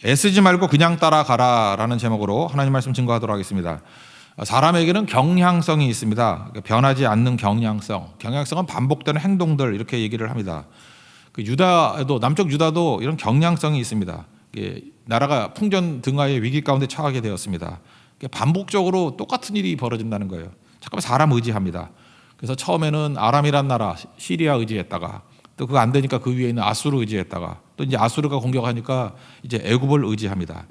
애쓰지 말고 그냥 따라가라라는 제목으로 하나님 말씀 증거하도록 하겠습니다. 사람에게는 경향성이 있습니다. 변하지 않는 경향성. 경향성은 반복되는 행동들 이렇게 얘기를 합니다. 유다도 남쪽 유다도 이런 경향성이 있습니다. 나라가 풍전등화의 위기 가운데 처하게 되었습니다. 반복적으로 똑같은 일이 벌어진다는 거예요. 잠깐만 사람 의지합니다. 그래서 처음에는 아람이란 나라 시리아 의지했다가 또 그거 안 되니까 그 위에 있는 아수르 의지했다가 또 이제 아수르가 공격하니까 이제 애굽을 의지합니다.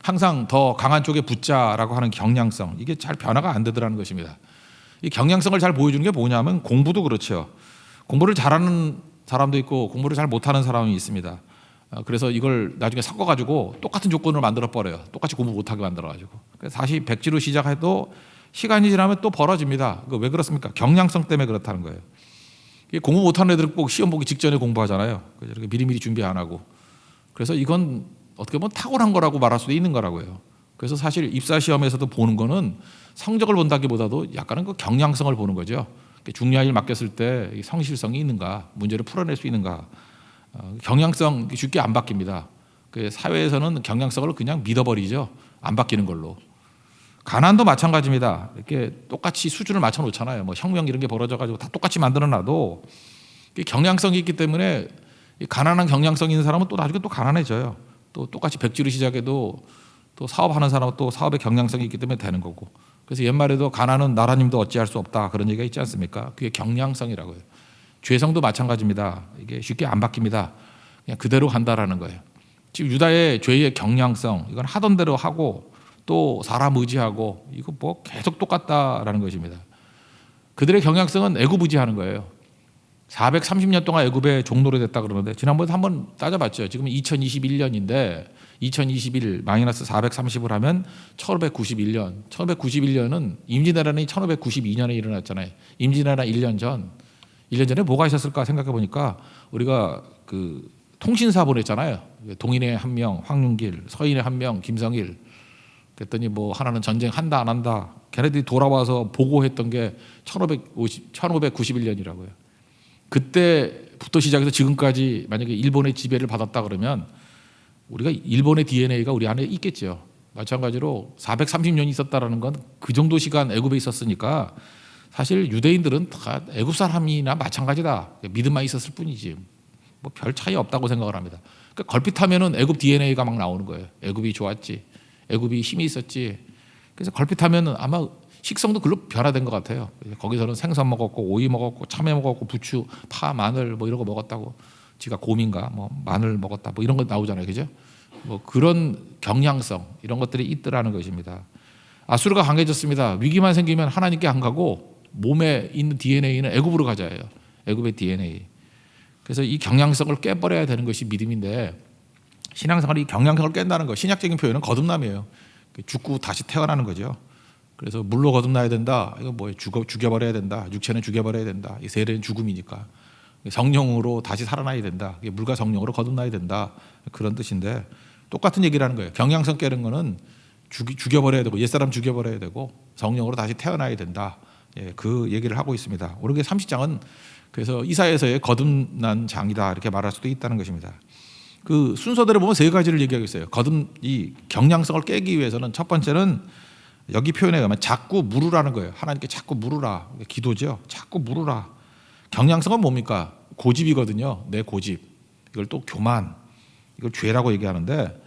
항상 더 강한 쪽에 붙자라고 하는 경향성, 이게 잘 변화가 안 되더라는 것입니다. 이 경향성을 잘 보여주는 게 뭐냐면 공부도 그렇죠. 공부를 잘하는 사람도 있고 공부를 잘 못하는 사람이 있습니다. 그래서 이걸 나중에 섞어가지고 똑같은 조건을 만들어 버려요. 똑같이 공부 못하게 만들어가지고. 그래서 다시 백지로 시작해도 시간이 지나면 또 벌어집니다. 왜 그렇습니까? 경향성 때문에 그렇다는 거예요. 공부 못하는 애들은 꼭 시험 보기 직전에 공부하잖아요. 이렇게 미리미리 준비 안 하고. 그래서 이건 어떻게 보면 탁월한 거라고 말할 수도 있는 거라고요. 그래서 사실 입사 시험에서도 보는 거는 성적을 본다기보다도 약간은 그 경향성을 보는 거죠. 중요한 일 맡겼을 때 성실성이 있는가, 문제를 풀어낼 수 있는가. 경향성 쉽게 안 바뀝니다. 사회에서는 경향성을 그냥 믿어버리죠. 안 바뀌는 걸로. 가난도 마찬가지입니다. 이렇게 똑같이 수준을 맞춰 놓잖아요. 뭐 혁명 이런 게 벌어져가지고 다 똑같이 만들어 놔도 경향성이 있기 때문에 가난한 경향성 있는 사람은 또 나중에 또 가난해져요. 또 똑같이 백지로 시작해도 또 사업하는 사람은 또 사업의 경향성이 있기 때문에 되는 거고. 그래서 옛말에도 가난은 나라님도 어찌할 수 없다 그런 얘기가 있지 않습니까? 그게 경향성이라고요. 죄성도 마찬가지입니다. 이게 쉽게 안 바뀝니다. 그냥 그대로 간다라는 거예요. 지금 유다의 죄의 경향성, 이건 하던 대로 하고 또 사람 의지하고 이거 뭐 계속 똑같다라는 것입니다. 그들의 경향성은 애굽 의지하는 거예요. 430년 동안 애굽에 종노래 됐다 그러는데 지난번에 한번 따져봤죠. 지금 2021년인데 2021 마이너스 430을 하면 1591년. 1591년은 임진왜란이 1592년에 일어났잖아요. 임진왜란 1년 전에 뭐가 있었을까 생각해 보니까 우리가 그 통신사 보냈잖아요. 동인의 한 명 황윤길, 서인의 한 명 김성일. 그랬더니 뭐 하나는 전쟁 한다 안 한다. 걔네들이 돌아와서 보고했던 게 1591년이라고요. 그때부터 시작해서 지금까지 만약에 일본의 지배를 받았다 그러면 우리가 일본의 DNA가 우리 안에 있겠죠. 마찬가지로 430년이 있었다라는 건 그 정도 시간 애굽에 있었으니까 사실 유대인들은 다 애굽 사람이나 마찬가지다. 믿음만 있었을 뿐이지. 뭐 별 차이 없다고 생각을 합니다. 그러니까 걸핏하면은 애굽 DNA가 막 나오는 거예요. 애굽이 좋았지. 애굽이 힘이 있었지. 그래서 걸핏하면은 아마 식성도 글로 변화된 것 같아요. 거기서는 생선 먹었고 오이 먹었고 참외 먹었고 부추, 파, 마늘 뭐 이런 거 먹었다고. 지가 곰인가 뭐 마늘 먹었다 뭐 이런 거 나오잖아요. 그죠? 뭐 그런 경향성 이런 것들이 있더라는 것입니다. 아수르가 강해졌습니다. 위기만 생기면 하나님께 안 가고 몸에 있는 DNA는 애굽으로 가자예요. 애굽의 DNA. 그래서 이 경향성을 깨버려야 되는 것이 믿음인데 신앙생활이 이 경향성을 깬다는 거 신약적인 표현은 거듭남이에요. 죽고 다시 태어나는 거죠. 그래서 물로 거듭나야 된다. 이거 뭐예요? 죽여버려야 된다. 육체는 죽여버려야 된다. 이 세례는 죽음이니까. 성령으로 다시 살아나야 된다. 물과 성령으로 거듭나야 된다. 그런 뜻인데 똑같은 얘기라는 거예요. 경향성 깨는 거는 죽여버려야 되고 옛사람 죽여버려야 되고 성령으로 다시 태어나야 된다. 그 얘기를 하고 있습니다. 오르게 30장은 그래서 이사야서의 거듭난 장이다 이렇게 말할 수도 있다는 것입니다. 그 순서대로 보면 세 가지를 얘기하고 있어요. 이 경향성을 깨기 위해서는 첫 번째는 여기 표현에 가면 자꾸 물으라는 거예요. 하나님께 자꾸 물으라. 기도죠. 자꾸 물으라. 경향성은 뭡니까? 고집이거든요. 내 고집. 이걸 또 교만. 이걸 죄라고 얘기하는데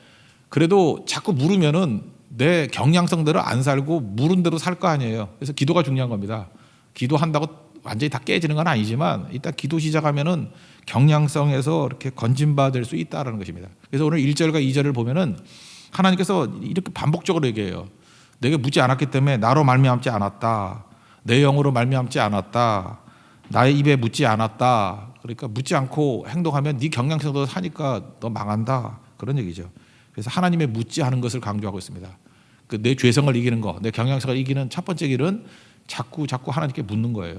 그래도 자꾸 물으면은 내 경향성대로 안 살고 물은 대로 살 거 아니에요. 그래서 기도가 중요한 겁니다. 기도한다고 완전히 다 깨지는 건 아니지만 일단 기도 시작하면은 경향성에서 이렇게 건진받을 수 있다라는 것입니다. 그래서 오늘 1절과 2절을 보면은 하나님께서 이렇게 반복적으로 얘기해요. 내게 묻지 않았기 때문에 나로 말미암지 않았다. 내 영으로 말미암지 않았다. 나의 입에 묻지 않았다. 그러니까 묻지 않고 행동하면 네 경향성대로 사니까 너 망한다. 그런 얘기죠. 그래서 하나님의 묻지 않은 것을 강조하고 있습니다. 내 죄성을 이기는 거, 내 경향성을 이기는 첫 번째 길은 자꾸 하나님께 묻는 거예요.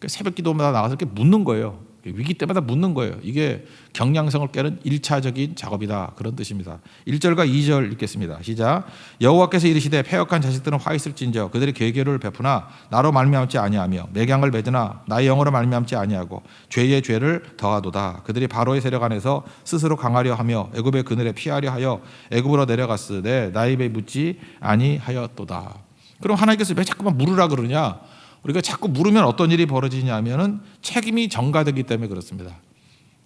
새벽 기도마다 나가서 이렇게 묻는 거예요. 위기 때마다 묻는 거예요. 이게 경량성을 깨는 1차적인 작업이다. 그런 뜻입니다. 1절과 2절 읽겠습니다. 시작. 여호와께서 이르시되 패역한 자식들은 화 있을진저 그들의 괴계를 베푸나 나로 말미암지 아니하며 맥양을 맺으나 나의 영으로 말미암지 아니하고 죄의 죄를 더하도다. 그들이 바로의 세력 안에서 스스로 강하려 하며 애굽의 그늘에 피하려 하여 애굽으로 내려갔으되 나의 입에 묻지 아니하였도다. 그럼 하나님께서 왜 자꾸만 물으라 그러냐? 우리가 자꾸 물으면 어떤 일이 벌어지냐면은 책임이 전가되기 때문에 그렇습니다.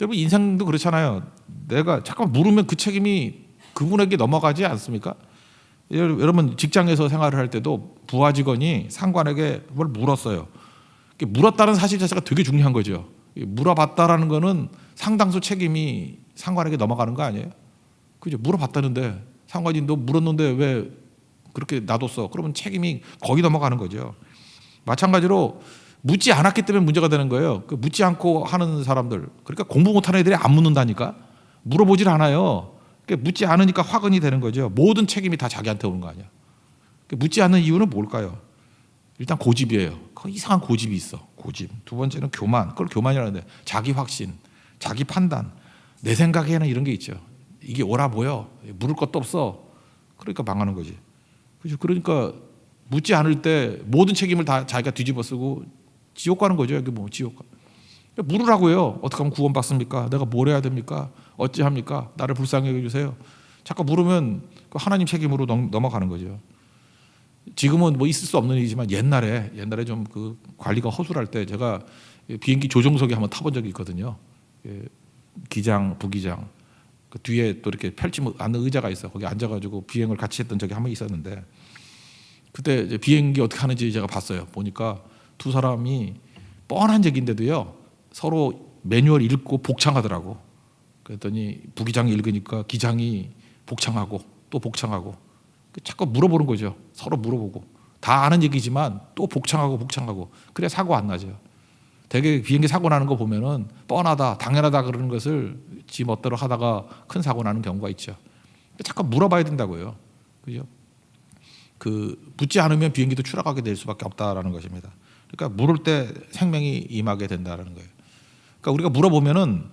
여러분 인생도 그렇잖아요. 내가 자꾸 물으면 그 책임이 그분에게 넘어가지 않습니까? 여러분 직장에서 생활을 할 때도 부하 직원이 상관에게 뭘 물었어요. 물었다는 사실 자체가 되게 중요한 거죠. 물어봤다라는 거는 상당수 책임이 상관에게 넘어가는 거 아니에요? 그죠? 물어봤다는데 상관이 너 물었는데 왜 그렇게 놔뒀어? 그러면 책임이 거기 넘어가는 거죠. 마찬가지로 묻지 않았기 때문에 문제가 되는 거예요. 묻지 않고 하는 사람들, 그러니까 공부 못하는 애들이 안 묻는다니까. 물어보질 않아요. 묻지 않으니까 화근이 되는 거죠. 모든 책임이 다 자기한테 오는 거 아니야. 묻지 않는 이유는 뭘까요? 일단 고집이에요. 이상한 고집이 있어. 고집. 두 번째는 교만. 그걸 교만이라는데 자기 확신, 자기 판단, 내 생각에는 이런 게 있죠. 이게 옳아 보여. 물을 것도 없어. 그러니까 망하는 거지. 그렇죠. 그러니까 묻지 않을 때 모든 책임을 다 자기가 뒤집어 쓰고 지옥 가는 거죠. 여기 뭐 지옥 가. 물으라고요. 어떻게 하면 구원받습니까? 내가 뭘 해야 됩니까? 어찌합니까? 나를 불쌍히 여겨주세요. 자꾸 물으면 하나님 책임으로 넘어가는 거죠. 지금은 뭐 있을 수 없는 일이지만 옛날에 좀 그 관리가 허술할 때 제가 비행기 조종석에 한번 타본 적이 있거든요. 기장, 부기장 그 뒤에 또 이렇게 펼치 않는 의자가 있어. 거기 앉아가지고 비행을 같이 했던 적이 한 번 있었는데. 그때 이제 비행기 어떻게 하는지 제가 봤어요. 보니까 두 사람이 뻔한 얘기인데도요 서로 매뉴얼 읽고 복창하더라고. 그랬더니 부기장이 읽으니까 기장이 복창하고 또 복창하고 자꾸 물어보는 거죠. 서로 물어보고 다 아는 얘기지만 또 복창하고 그래야 사고 안 나죠. 되게 비행기 사고 나는 거 보면은 뻔하다 당연하다 그러는 것을 지 멋대로 하다가 큰 사고 나는 경우가 있죠. 자꾸 물어봐야 된다고요. 그죠? 묻지 않으면 비행기도 추락하게 될 수밖에 없다라는 것입니다. 그러니까 물을 때 생명이 임하게 된다라는 거예요. 그러니까 우리가 물어보면은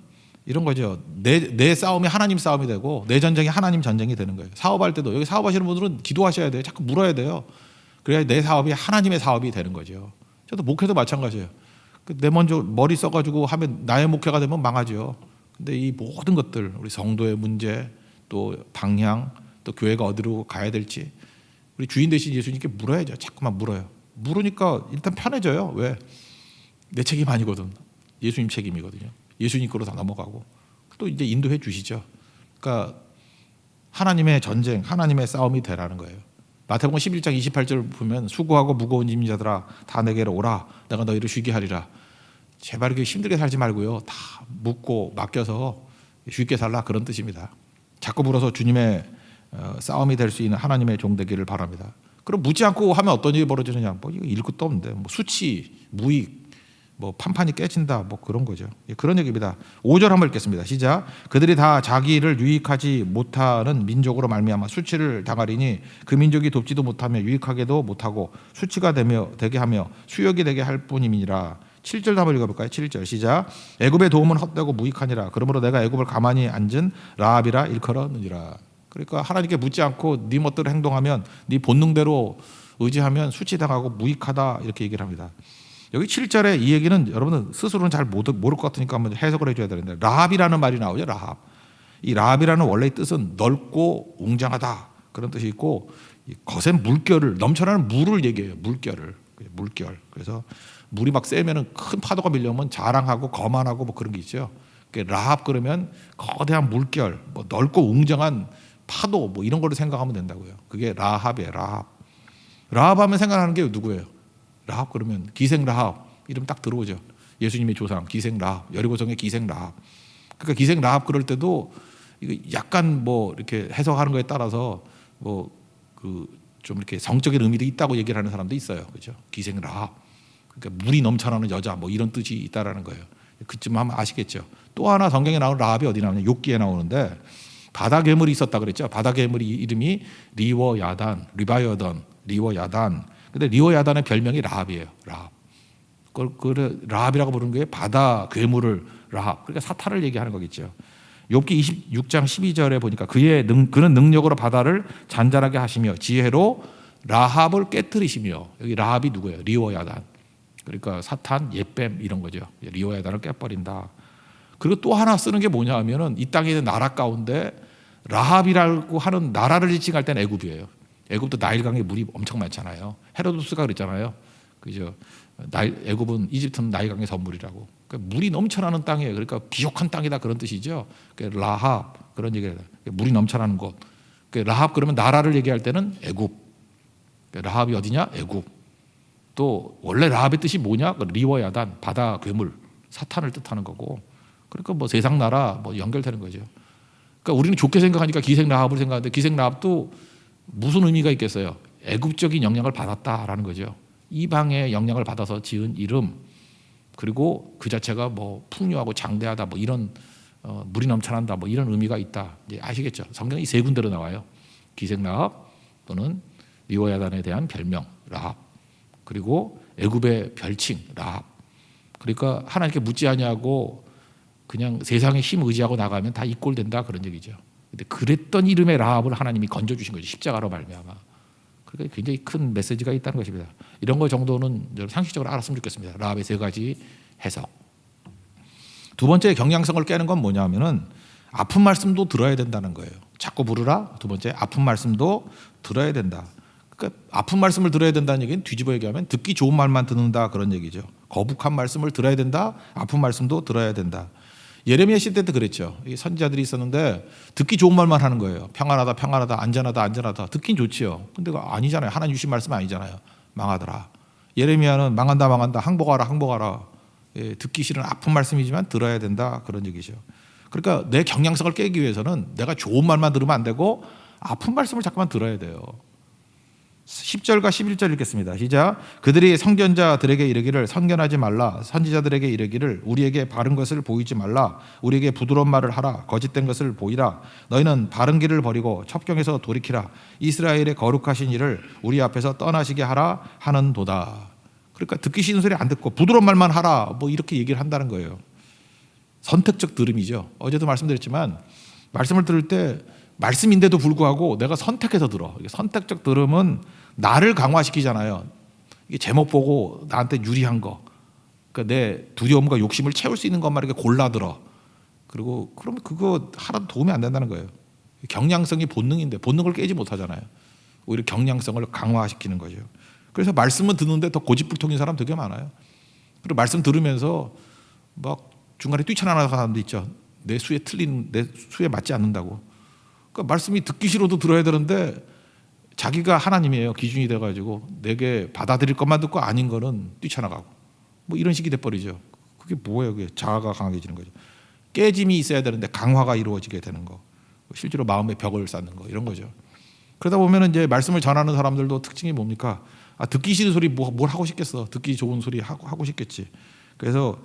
이런 거죠. 내 싸움이 하나님 싸움이 되고 내 전쟁이 하나님 전쟁이 되는 거예요. 사업할 때도 여기 사업하시는 분들은 기도하셔야 돼요. 자꾸 물어야 돼요. 그래야 내 사업이 하나님의 사업이 되는 거죠. 저도 목회도 마찬가지예요. 내 먼저 머리 써가지고 하면 나의 목회가 되면 망하죠. 근데 이 모든 것들 우리 성도의 문제 또 방향 또 교회가 어디로 가야 될지 우리 주인 되신 예수님께 물어야죠. 자꾸만 물어요. 물으니까 일단 편해져요. 왜? 내 책임 아니거든. 예수님 책임이거든요. 예수님 거로 다 넘어가고 또 이제 인도해 주시죠. 그러니까 하나님의 전쟁, 하나님의 싸움이 되라는 거예요. 마태복음 11장 28절 보면 수고하고 무거운 짐 자들아 다 내게로 오라. 내가 너희를 쉬게 하리라. 제발 이렇게 힘들게 살지 말고요. 다 묻고 맡겨서 쉽게 살라 그런 뜻입니다. 자꾸 물어서 주님의 싸움이 될 수 있는 하나님의 종 되기를 바랍니다. 그럼 묻지 않고 하면 어떤 일이 벌어지느냐? 뭐 이거 읽을 것도 없는데 뭐 수치, 무익, 뭐 판판이 깨진다, 뭐 그런 거죠. 그런 얘기입니다. 5절 한번 읽겠습니다. 시작. 그들이 다 자기를 유익하지 못하는 민족으로 말미암아 수치를 당하리니 그 민족이 돕지도 못하며 유익하게도 못하고 수치가 되게 하며 수욕이 되게 할 뿐임이니라. 7절 한번 읽어볼까요? 7절 시작. 애굽의 도움은 헛되고 무익하니라. 그러므로 내가 애굽을 가만히 앉은 라합이라 일컬었느니라. 그러니까 하나님께 묻지 않고 네 멋대로 행동하면 네 본능대로 의지하면 수치당하고 무익하다 이렇게 얘기를 합니다. 여기 7절에 이 얘기는 여러분은 스스로는 잘 모를 것 같으니까 한번 해석을 해줘야 되는데 라합이라는 말이 나오죠. 라합. 이 라합이라는 원래 뜻은 넓고 웅장하다 그런 뜻이 있고 거센 물결을 넘쳐나는 물을 얘기해요. 물결. 그래서 물이 막 세면은 큰 파도가 밀려오면 자랑하고 거만하고 뭐 그런 게 있죠. 라합 그러면 거대한 물결, 뭐 넓고 웅장한 파도 뭐 이런 거를 생각하면 된다고요. 그게 라합이에요. 라합 하면 생각나는 게 누구예요? 라합 그러면 기생 라합 이름 딱 들어오죠. 예수님의 조상 기생 라합, 여리고성의 기생 라합. 그러니까 기생 라합 그럴 때도 이거 약간 뭐 이렇게 해석하는 거에 따라서 뭐 좀 이렇게 성적인 의미도 있다고 얘기를 하는 사람도 있어요. 그렇죠? 기생 라합. 그러니까 물이 넘쳐나는 여자 뭐 이런 뜻이 있다라는 거예요. 그쯤 하면 아시겠죠. 또 하나 성경에 나오는 라합이 어디 나오냐? 욥기에 나오는데 바다 괴물이 있었다 그랬죠. 바다 괴물이 이름이 리워야단. 근데 리워야단의 별명이 라합이에요. 라합. 그걸 라합이라고 부르는 게 바다 괴물을 라합, 그러니까 사탄을 얘기하는 거겠죠. 욥기 26장 12절에 보니까 그는 능력으로 바다를 잔잔하게 하시며 지혜로 라합을 깨뜨리시며, 여기 라합이 누구예요? 리워야단. 그러니까 사탄, 옛뱀 이런 거죠. 리워야단을 깨버린다. 그리고 또 하나 쓰는 게 뭐냐 하면은 이 땅에 있는 나라 가운데 라합이라고 하는 나라를 지칭할 때는 애굽이에요. 애굽도 나일강에 물이 엄청 많잖아요. 헤로도스가 그랬잖아요. 그죠? 애굽은 이집트는 나일강의 선물이라고. 그러니까 물이 넘쳐나는 땅이에요. 그러니까 비옥한 땅이다 그런 뜻이죠. 그러니까 라합 그런 얘기를 해요. 물이 넘쳐나는 곳. 그러니까 라합 그러면 나라를 얘기할 때는 애굽. 그러니까 라합이 어디냐? 애굽. 또 원래 라합의 뜻이 뭐냐? 리워야단, 바다 괴물, 사탄을 뜻하는 거고. 그러니까 뭐 세상 나라 뭐 연결되는 거죠. 그러니까 우리는 좋게 생각하니까 기생 라합을 생각하는데 기생 라합도 무슨 의미가 있겠어요? 애굽적인 영향을 받았다라는 거죠. 이방의 영향을 받아서 지은 이름, 그리고 그 자체가 뭐 풍요하고 장대하다 뭐 이런 물이 넘쳐난다 뭐 이런 의미가 있다. 이제 아시겠죠? 성경이 세 군데로 나와요. 기생 라합 또는 리워야단에 대한 별명 라합, 그리고 애굽의 별칭 라합. 그러니까 하나님께 묻지 아니하고 그냥 세상의 힘 의지하고 나가면 다 이꼴된다 그런 얘기죠. 근데 그랬던 이름의 라합을 하나님이 건져 주신 거죠. 십자가로 말미암아. 그러니까 굉장히 큰 메시지가 있다는 것입니다. 이런 거 정도는 상식적으로 알았으면 좋겠습니다. 라합의 세 가지 해석. 두 번째 경향성을 깨는 건 뭐냐면은 아픈 말씀도 들어야 된다는 거예요. 자꾸 부르라. 두 번째 아픈 말씀도 들어야 된다. 그러니까 아픈 말씀을 들어야 된다는 얘기는 뒤집어 얘기하면 듣기 좋은 말만 듣는다 그런 얘기죠. 거북한 말씀을 들어야 된다. 아픈 말씀도 들어야 된다. 예레미야 시대 때도 그랬죠. 선지자들이 있었는데 듣기 좋은 말만 하는 거예요. 평안하다, 평안하다, 안전하다, 안전하다. 듣긴 좋지요. 근데 그거 아니잖아요. 하나님 주신 말씀 아니잖아요. 망하더라. 예레미야는 망한다, 망한다, 항복하라, 항복하라. 예, 듣기 싫은 아픈 말씀이지만 들어야 된다 그런 얘기죠. 그러니까 내 경향성을 깨기 위해서는 내가 좋은 말만 들으면 안 되고 아픈 말씀을 자꾸만 들어야 돼요. 10절과 11절 읽겠습니다. 시작. 그들이 선견자들에게 이르기를 선견하지 말라. 선지자들에게 이르기를 우리에게 바른 것을 보이지 말라. 우리에게 부드러운 말을 하라. 거짓된 것을 보이라. 너희는 바른 길을 버리고 첩경에서 돌이키라. 이스라엘의 거룩하신 이를 우리 앞에서 떠나시게 하라 하는도다. 그러니까 듣기 싫은 소리 안 듣고 부드러운 말만 하라. 뭐 이렇게 얘기를 한다는 거예요. 선택적 들음이죠. 어제도 말씀드렸지만 말씀을 들을 때 말씀인데도 불구하고 내가 선택해서 들어. 선택적 들음은 나를 강화시키잖아요. 이게 제목 보고 나한테 유리한 거, 그러니까 내 두려움과 욕심을 채울 수 있는 것만 이렇게 골라 들어. 그리고 그러면 그거 하나도 도움이 안 된다는 거예요. 경향성이 본능인데 본능을 깨지 못하잖아요. 오히려 경향성을 강화시키는 거죠. 그래서 말씀은 듣는데 더 고집불통인 사람 되게 많아요. 그리고 말씀 들으면서 막 중간에 뛰쳐나가는 사람도 있죠. 내 수에 맞지 않는다고. 그러니까 말씀이 듣기 싫어도 들어야 되는데 자기가 하나님이에요. 기준이 돼가지고 내게 받아들일 것만 듣고 아닌 거는 뛰쳐나가고 뭐 이런 식이 돼버리죠. 그게 뭐예요? 그게 자아가 강해지는 거죠. 깨짐이 있어야 되는데 강화가 이루어지게 되는 거. 실제로 마음의 벽을 쌓는 거 이런 거죠. 그러다 보면 이제 말씀을 전하는 사람들도 특징이 뭡니까? 듣기 싫은 소리 뭘 하고 싶겠어. 듣기 좋은 소리 하고 싶겠지. 그래서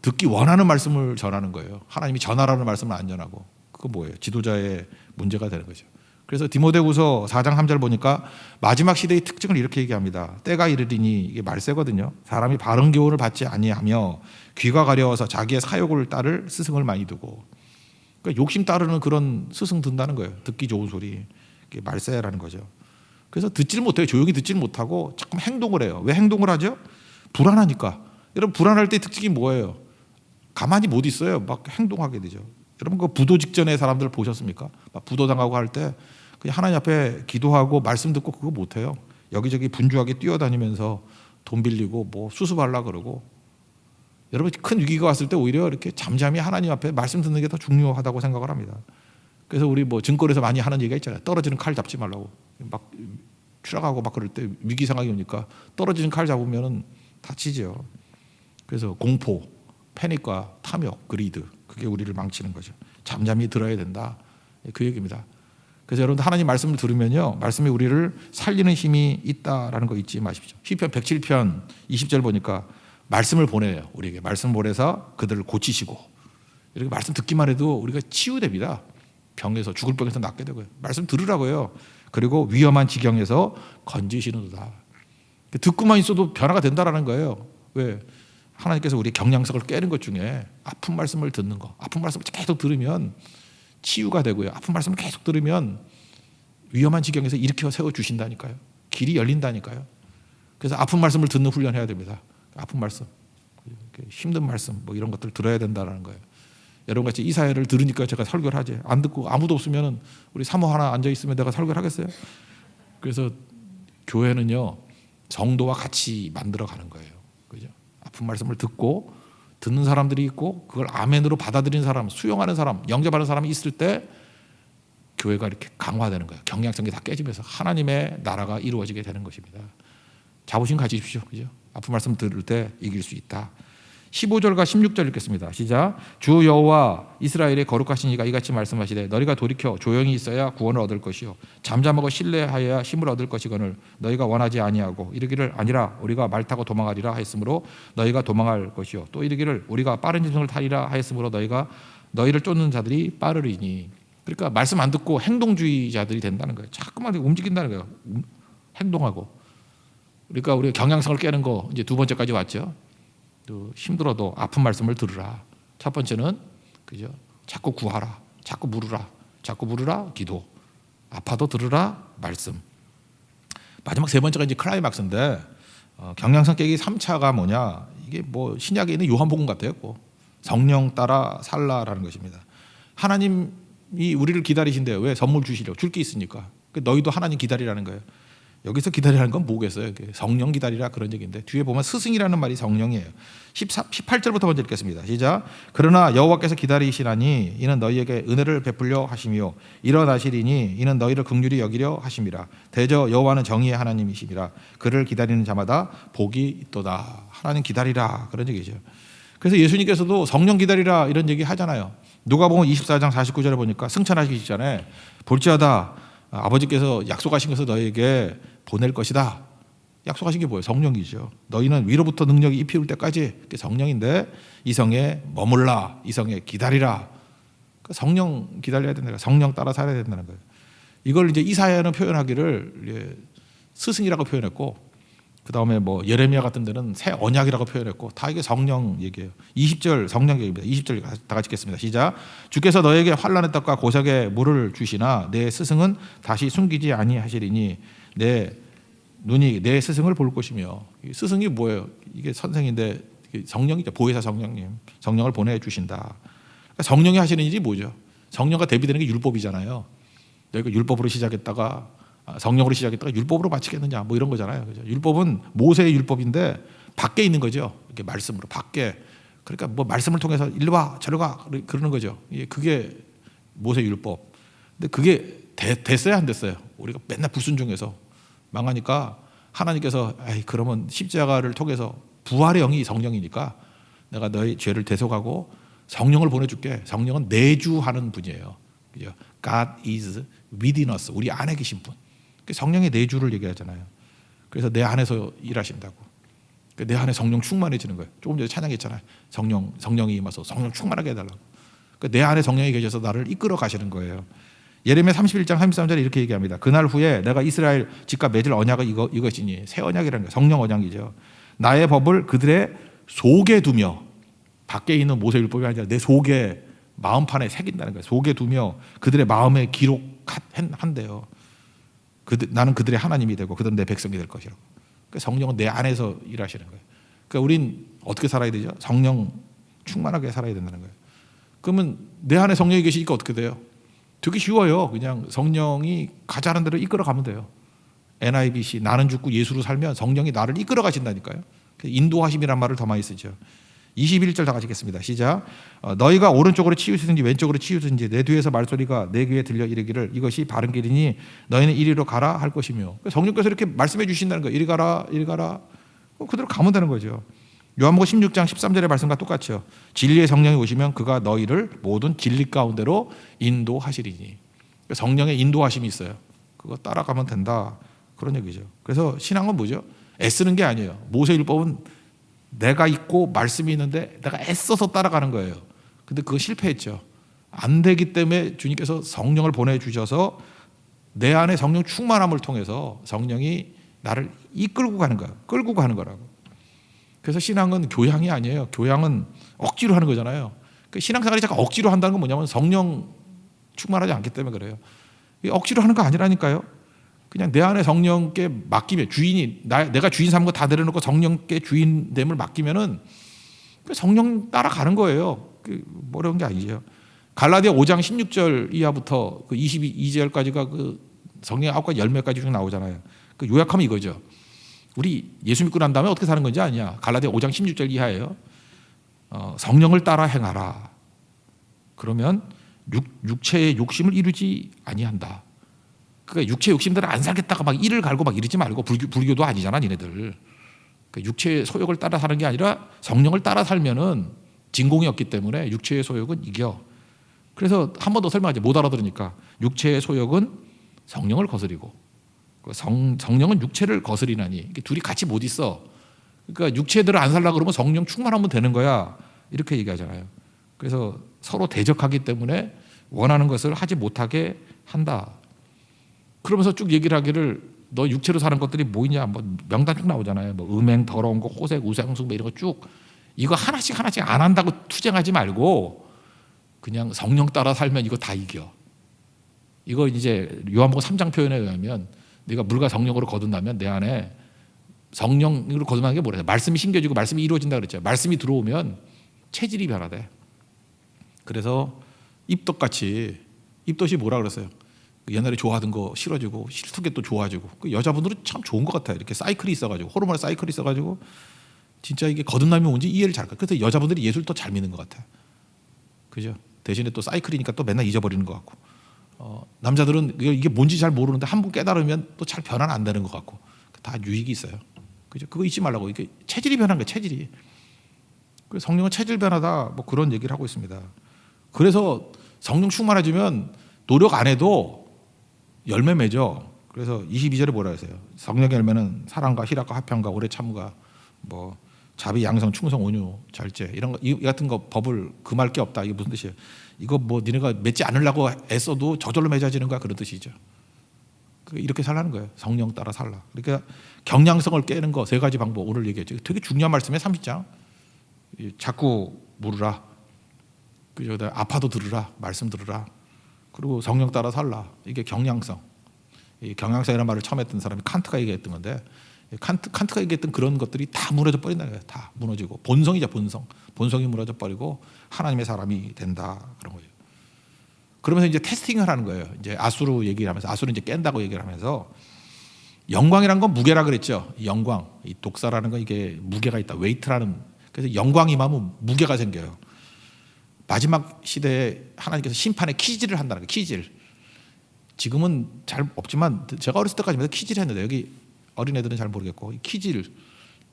듣기 원하는 말씀을 전하는 거예요. 하나님이 전하라는 말씀을 안 전하고. 그거 뭐예요? 지도자의 문제가 되는 거죠. 그래서 디모데후서 4장 3절 보니까 마지막 시대의 특징을 이렇게 얘기합니다. 때가 이르리니, 이게 말세거든요. 사람이 바른 교훈을 받지 아니하며 귀가 가려워서 자기의 사욕을 따를 스승을 많이 두고. 그러니까 욕심 따르는 그런 스승 든다는 거예요. 듣기 좋은 소리. 이게 말세라는 거죠. 그래서 듣지를 못해요. 조용히 듣지를 못하고 자꾸 행동을 해요. 왜 행동을 하죠? 불안하니까. 여러분 불안할 때 특징이 뭐예요? 가만히 못 있어요. 막 행동하게 되죠. 여러분 그 부도 직전에 사람들 보셨습니까? 막 부도 당하고 할 때 그냥 하나님 앞에 기도하고 말씀 듣고 그거 못해요. 여기저기 분주하게 뛰어다니면서 돈 빌리고 뭐 수습하려고 그러고. 여러분 큰 위기가 왔을 때 오히려 이렇게 잠잠히 하나님 앞에 말씀 듣는 게 더 중요하다고 생각을 합니다. 그래서 우리 뭐 증권에서 많이 하는 얘기가 있잖아요. 떨어지는 칼 잡지 말라고. 막 추락하고 막 그럴 때 위기 상황이 오니까 떨어지는 칼 잡으면은 다치죠. 그래서 공포, 패닉과 탐욕, 그리드, 그게 우리를 망치는 거죠. 잠잠히 들어야 된다. 그 얘기입니다. 그래서 여러분들 하나님 말씀을 들으면요, 말씀이 우리를 살리는 힘이 있다라는 거 잊지 마십시오. 시편 107편 20절 보니까 말씀을 보내요. 우리에게 말씀 보내서 그들을 고치시고, 이렇게 말씀 듣기만 해도 우리가 치유됩니다. 병에서, 죽을 병에서 낫게 되고요. 말씀 들으라고요. 그리고 위험한 지경에서 건지시는도다. 듣고만 있어도 변화가 된다라는 거예요. 왜? 하나님께서 우리 경량성을 깨는 것 중에 아픈 말씀을 듣는 거, 아픈 말씀을 계속 들으면 치유가 되고요. 아픈 말씀을 계속 들으면 위험한 지경에서 일으켜 세워주신다니까요. 길이 열린다니까요. 그래서 아픈 말씀을 듣는 훈련해야 됩니다. 아픈 말씀, 힘든 말씀 뭐 이런 것들 들어야 된다는 거예요. 여러분같이 이 사회를 들으니까 제가 설교를 하지. 안 듣고 아무도 없으면 우리 사모 하나 앉아있으면 내가 설교를 하겠어요? 그래서 교회는요, 성도와 같이 만들어가는 거예요. 그죠? 아픈 말씀을 듣고 듣는 사람들이 있고 그걸 아멘으로 받아들이는 사람, 수용하는 사람, 영접하는 사람이 있을 때 교회가 이렇게 강화되는 거예요. 경량성이 다 깨지면서 하나님의 나라가 이루어지게 되는 것입니다. 자부심 가지십시오. 그죠? 아픈 말씀 들을 때 이길 수 있다. 15절과 16절 읽겠습니다. 시작. 주 여호와 이스라엘의 거룩하신 이가 이같이 말씀하시되 너희가 돌이켜 조용히 있어야 구원을 얻을 것이요 잠잠하고 신뢰하여야 힘을 얻을 것이거늘 너희가 원하지 아니하고 이르기를 아니라 우리가 말 타고 도망하리라 하였으므로 너희가 도망할 것이요 또 이르기를 우리가 빠른 짐승을 타리라 하였으므로 너희를 쫓는 자들이 빠르리니. 그러니까 말씀 안 듣고 행동주의자들이 된다는 거예요. 자꾸만 움직인다는 거예요. 행동하고. 그러니까 우리가 경향성을 깨는 거 이제 두 번째까지 왔죠. 또 힘들어도 아픈 말씀을 들으라. 첫 번째는 그죠? 자꾸 구하라, 자꾸 물으라, 기도. 아파도 들으라, 말씀. 마지막 세 번째가 이제 클라이막스인데 경향성 깨기 3차가 뭐냐? 이게 뭐 신약에 있는 요한복음 같아요. 성령 따라 살라라는 것입니다. 하나님이 우리를 기다리신대요. 왜? 선물 주시려고. 줄 게 있으니까. 너희도 하나님 기다리라는 거예요. 여기서 기다리라는 건 뭐겠어요? 성령 기다리라 그런 얘기인데 뒤에 보면 스승이라는 말이 성령이에요. 18절부터 먼저 읽겠습니다. 시작. 그러나 여호와께서 기다리시나니 이는 너희에게 은혜를 베풀려 하심이요 일어나시리니 이는 너희를 긍휼히 여기려 하심이라. 대저 여호와는 정의의 하나님이시니라. 그를 기다리는 자마다 복이 있도다. 하나님 기다리라 그런 얘기죠. 그래서 예수님께서도 성령 기다리라 이런 얘기 하잖아요. 누가복음 24장 49절에 보니까 승천하시기 전에 볼지어다 아버지께서 약속하신 것을 너희에게 보낼 것이다. 약속하신 게 뭐예요? 성령이죠. 너희는 위로부터 능력이 입히울 때까지 성령인데 이 성에 머물라, 이 성에 기다리라. 성령 기다려야 된다. 성령 따라 살아야 된다는 거예요. 이걸 이제 이사야는 표현하기를 스승이라고 표현했고, 그 다음에 뭐 예레미야 같은 데는 새 언약이라고 표현했고, 다 이게 성령 얘기예요. 20절 성령 얘기입니다. 20절 다 같이 읽겠습니다. 시작. 주께서 너에게 환난의 떡과 고석의 물을 주시나 내 스승은 다시 숨기지 아니하시리니 내 눈이 내 스승을 볼 것이며. 스승이 뭐예요? 이게 선생인데 성령이죠. 보혜사 성령님. 성령을 보내주신다. 그러니까 성령이 하시는 일이 뭐죠? 성령과 대비되는 게 율법이잖아요. 너희가 율법으로 시작했다가 성령으로 시작했다가 율법으로 마치겠느냐 뭐 이런 거잖아요. 그죠? 율법은 모세의 율법인데 밖에 있는 거죠. 이렇게 말씀으로 밖에. 그러니까 뭐 말씀을 통해서 일로 와 저리 가 그러는 거죠. 그게 모세 율법. 근데 그게 됐어요 안 됐어요? 우리가 맨날 불순종해서 망하니까 하나님께서 그러면 십자가를 통해서 부활의 영이 성령이니까 내가 너희 죄를 대속하고 성령을 보내줄게. 성령은 내주하는 분이에요. 그죠? God is within us. 우리 안에 계신 분. 성령의 내주를 얘기하잖아요. 그래서 내 안에서 일하신다고. 내 안에 성령 충만해지는 거예요. 조금 전에 찬양했잖아요. 성령이 임해서 성령 충만하게 해달라고. 내 안에 성령이 계셔서 나를 이끌어 가시는 거예요. 예레미야 31장 33절에 이렇게 얘기합니다. 그날 후에 내가 이스라엘 집과 맺을 언약은 이것이니. 새 언약이라는 거예요. 성령 언약이죠. 나의 법을 그들의 속에 두며, 밖에 있는 모세율법이 아니라 내 속에 마음판에 새긴다는 거예요. 속에 두며 그들의 마음에 기록한대요. 나는 그들의 하나님이 되고 그들은 내 백성이 될 것이라고. 그러니까 성령은 내 안에서 일하시는 거예요. 그러니까 우린 어떻게 살아야 되죠? 성령 충만하게 살아야 된다는 거예요. 그러면 내 안에 성령이 계시니까 어떻게 돼요? 되게 쉬워요. 그냥 성령이 가자는 대로 이끌어 가면 돼요. NIBC 나는 죽고 예수로 살면 성령이 나를 이끌어 가신다니까요. 인도하심이란 말을 더 많이 쓰죠. 21절 다 같이 읽겠습니다. 시작. 너희가 오른쪽으로 치우치든지 왼쪽으로 치우든지 내 뒤에서 말소리가 내 귀에 들려 이르기를 이것이 바른 길이니 너희는 이리로 가라 할 것이며. 성령께서 이렇게 말씀해 주신다는 거예요. 이리 가라 이리 가라. 그대로 가면 되는 거죠. 요한복음 16장 13절의 말씀과 똑같죠. 진리의 성령이 오시면 그가 너희를 모든 진리 가운데로 인도하시리니. 성령의 인도하심이 있어요. 그거 따라가면 된다. 그런 얘기죠. 그래서 신앙은 뭐죠? 애쓰는 게 아니에요. 모세율법은 내가 있고 말씀이 있는데 내가 애써서 따라가는 거예요. 근데 그거 실패했죠. 안 되기 때문에 주님께서 성령을 보내주셔서 내 안에 성령 충만함을 통해서 성령이 나를 이끌고 가는 거예요. 끌고 가는 거라고. 그래서 신앙은 교양이 아니에요. 교양은 억지로 하는 거잖아요. 신앙생활이 자꾸 억지로 한다는 건 뭐냐면 성령 충만하지 않기 때문에 그래요. 억지로 하는 거 아니라니까요. 그냥 내 안에 성령께 맡기면 내가 주인 삼은 거 다 내려놓고 성령께 주인됨을 맡기면은 성령 따라가는 거예요. 어려운 게 아니죠. 갈라디아 5장 16절 이하부터 22절까지가 성령의 9가지 열매까지 쭉 나오잖아요. 요약하면 이거죠. 우리 예수 믿고 난 다음에 어떻게 사는 건지 아니야. 갈라디아 5장 16절 이하예요. 성령을 따라 행하라. 그러면 육체의 욕심을 이루지 아니한다. 그러니까 육체의 욕심대로 안 살겠다가 막 이를 갈고 막 이러지 말고, 불교도 아니잖아 니네들. 육체의 소욕을 따라 사는 게 아니라 성령을 따라 살면은 진공이 없기 때문에 육체의 소욕은 이겨. 그래서 한 번 더 설명하지 못 알아들으니까 육체의 소욕은 성령을 거스리고 성령은 육체를 거스리나니, 이게 둘이 같이 못 있어. 그러니까 육체대로 안 살려고 그러면 성령 충만하면 되는 거야, 이렇게 얘기하잖아요. 그래서 서로 대적하기 때문에 원하는 것을 하지 못하게 한다. 그러면서 쭉 얘기를 하기를 너 육체로 사는 것들이 뭐 있냐, 뭐 명단 쭉 나오잖아요. 뭐 음행, 더러운 거, 호색, 우상숭 뭐 이런 거 쭉, 이거 하나씩 안 한다고 투쟁하지 말고 그냥 성령 따라 살면 이거 다 이겨. 이거 이제 요한복음 3장 표현에 의하면 네가 물과 성령으로 거듭나면 내 안에 성령으로 거듭나는 게 뭐래요? 말씀이 심겨지고 말씀이 이루어진다 그랬죠. 말씀이 들어오면 체질이 변화돼. 그래서 입덧같이, 입덧이 뭐라 그랬어요? 옛날에 좋아하던 거 싫어지고 싫던 게 또 좋아지고. 여자분들은 참 좋은 것 같아요. 이렇게 사이클이 있어가지고, 호르몬 사이클이 있어가지고 진짜 이게 거듭남이 뭔지 이해를 잘. 그래서 여자분들이 예수를 더 잘 믿는 것 같아요. 그죠? 대신에 또 사이클이니까 또 맨날 잊어버리는 것 같고, 남자들은 이게 뭔지 잘 모르는데 한 번 깨달으면 또 잘 변화는 안 되는 것 같고, 다 유익이 있어요. 그죠? 그거 잊지 말라고. 이게 체질이 변한 거예요, 체질이. 성령은 체질 변화다, 뭐 그런 얘기를 하고 있습니다. 그래서 성령 충만해지면 노력 안 해도 열매 맺어. 그래서 22절에 뭐라 했어요? 성령의 열매는 사랑과 희락과 화평과 오래 참과 뭐 자비, 양성, 충성, 온유, 절제, 이런 거, 이 같은 거 법을 금할 게 없다. 이게 무슨 뜻이에요? 이거 뭐 니네가 맺지 않으려고 애써도 저절로 맺어지는 거야, 그런 뜻이죠. 이렇게 살라는 거예요. 성령 따라 살라. 그러니까 경량성을 깨는 거 3가지 방법 오늘 얘기했죠. 되게 중요한 말씀이에요. 30장. 자꾸 물으라. 그죠? 아파도 들으라. 말씀 들으라. 그리고 성령 따라 살라. 이게 경량성. 이 경량성이라는 말을 처음 했던 사람이 칸트가 얘기했던 건데, 칸트가 얘기했던 그런 것들이 다 무너져 버린다. 다 무너지고 본성이죠. 본성이 무너져 버리고 하나님의 사람이 된다, 그런 거죠. 그러면서 이제 테스팅을 하는 거예요. 이제 아수르 얘기를 하면서, 아수르 이제 깬다고 얘기를 하면서, 영광이란 건 무게라 그랬죠. 영광, 이 독사라는 건 이게 무게가 있다. 웨이트라는. 그래서 영광이 임하면 무게가 생겨요. 마지막 시대에 하나님께서 심판의 키질을 한다는 거예요. 키질. 지금은 잘 없지만 제가 어렸을 때까지만 키질 했는데, 여기 어린애들은 잘 모르겠고, 키질,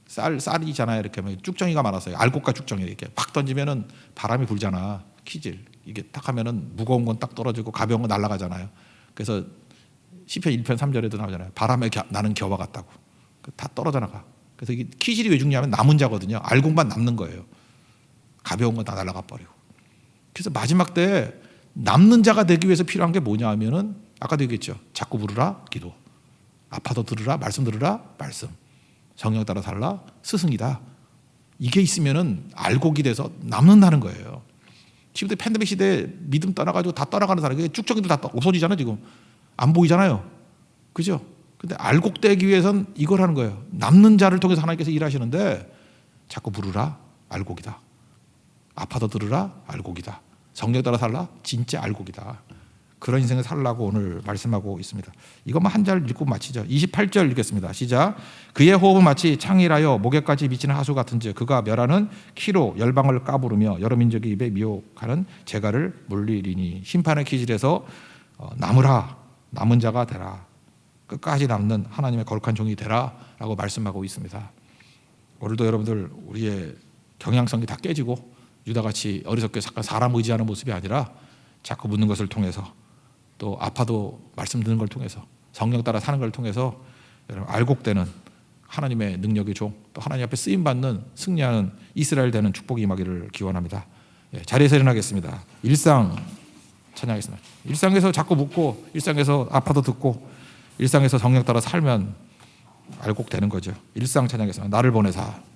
쌀이잖아요. 이렇게 하면 쭉정이가 많았어요. 알곡과 쭉정이 이렇게 팍 던지면은 바람이 불잖아. 키질. 이게 딱 하면은 무거운 건 딱 떨어지고 가벼운 건 날아가잖아요. 그래서 시편 1편 3절에도 나오잖아요. 바람에 나는 겨와 같다고. 다 떨어져 나가. 그래서 이게 키질이 왜 죽냐면 남은 자거든요. 알곡만 남는 거예요. 가벼운 건 다 날아가 버리고. 그래서 마지막 때 남는 자가 되기 위해서 필요한 게 뭐냐 하면은, 아까도 얘기했죠. 자꾸 부르라, 기도. 아파도 들으라, 말씀 들으라, 말씀. 성령 따라 살라, 스승이다. 이게 있으면은 알곡이 돼서 남는다는 거예요. 지금도 팬데믹 시대에 믿음 떠나가지고 다 떠나가는 사람이, 쭉정이들 다 없어지잖아요. 지금 안 보이잖아요. 그죠? 근데 알곡되기 위해서는 이걸 하는 거예요. 남는 자를 통해서 하나님께서 일하시는데, 자꾸 부르라, 알곡이다. 아파도 들으라, 알곡이다. 성령 따라 살라, 진짜 알곡이다. 그런 인생을 살라고 오늘 말씀하고 있습니다. 이것만 한 절 읽고 마치죠. 28절 읽겠습니다. 시작. 그의 호흡은 마치 창이라여 목에까지 미치는 하수 같은즉 그가 멸하는 키로 열방을 까부르며 여러 민족의 입에 미혹하는 재갈을 물리리니. 심판의 기질에서 남으라, 남은 자가 되라, 끝까지 남는 하나님의 거룩한 종이 되라 라고 말씀하고 있습니다. 오늘도 여러분들 우리의 경향성이 다 깨지고 유다같이 어리석게 잠깐 사람 의지하는 모습이 아니라 자꾸 묻는 것을 통해서, 또 아파도 말씀 듣는 걸 통해서, 성령 따라 사는 걸 통해서 여러분 알곡되는 하나님의 능력의 종, 또 하나님 앞에 쓰임받는 승리하는 이스라엘 되는 축복이 임하기를 기원합니다. 자리에서 일어나겠습니다. 일상 찬양하겠습니다. 일상에서 자꾸 묻고, 일상에서 아파도 듣고, 일상에서 성령 따라 살면 알곡되는 거죠. 일상 찬양하겠습니다. 나를 보내사.